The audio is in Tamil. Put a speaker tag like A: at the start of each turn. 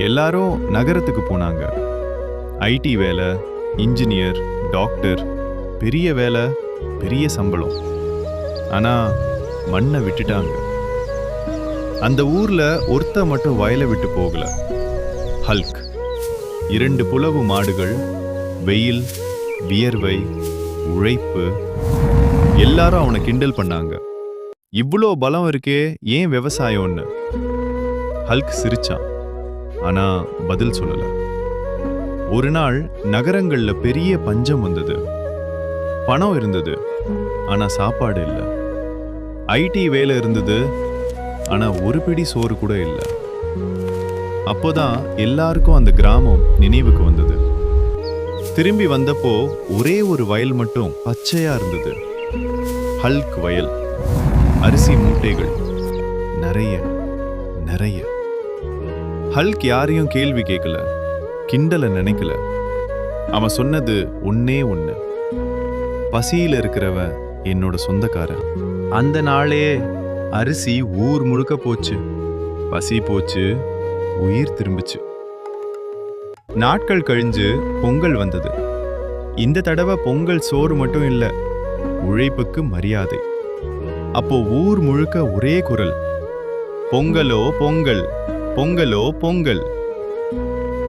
A: எல்லாரும் நகரத்துக்கு போனாங்க. ஐடி வேலை, இன்ஜினியர், டாக்டர், பெரிய வேலை, பெரிய சம்பளம். ஆனா மண்ணை விட்டுட்டாங்க. அந்த ஊர்ல ஒருத்த மட்டும் வயலை விட்டு போகல. ஹல்க். 2 புலவு மாடுகள், வெயில், வியர்வை, உழைப்பு. எல்லாரும் அவனை கிண்டல் பண்ணாங்க. இவ்வளோ பலம் இருக்கே, ஏன் விவசாயம்னு. ஹல்க் சிரிச்சான். ஆனா பதில் சொல்லல. ஒரு நாள் நகரங்கள்ல பெரிய பஞ்சம் வந்தது. பணம் இருந்தது, ஆனா சாப்பாடு இல்ல. ஐடி வேலை இருந்தது, ஆனா ஒரு பிடி சோறு கூட இல்ல. அப்போதான் எல்லாருக்கும் அந்த கிராமம் நினைவுக்கு வந்தது. திரும்பி வந்தப்போ ஒரே ஒரு வயல் மட்டும் பச்சையா இருந்தது. ஹல்க் வயல். அரிசி மூட்டைகள் நிறைய நிறைய. ஹல்க் யாரையும் கேள்வி கேட்கல, கிண்டல நினைக்கல. அவன் சொன்னது ஒன்னே ஒண்ணு: பசியில இருக்கிறவன் என்னோட சொந்தக்காரன். அந்த நாளே அரிசி ஊர் முழுக்க போச்சு. பசி போச்சு, உயிர் திரும்பிச்சு. நாட்கள் கழிஞ்சு பொங்கல் வந்தது. இந்த தடவை பொங்கல் சோறு மட்டும் இல்ல, உழைப்புக்கு மரியாதை. அப்போ ஊர் முழுக்க ஒரே குரல்: பொங்கலோ பொங்கல், பொங்கலோ பொங்கல்.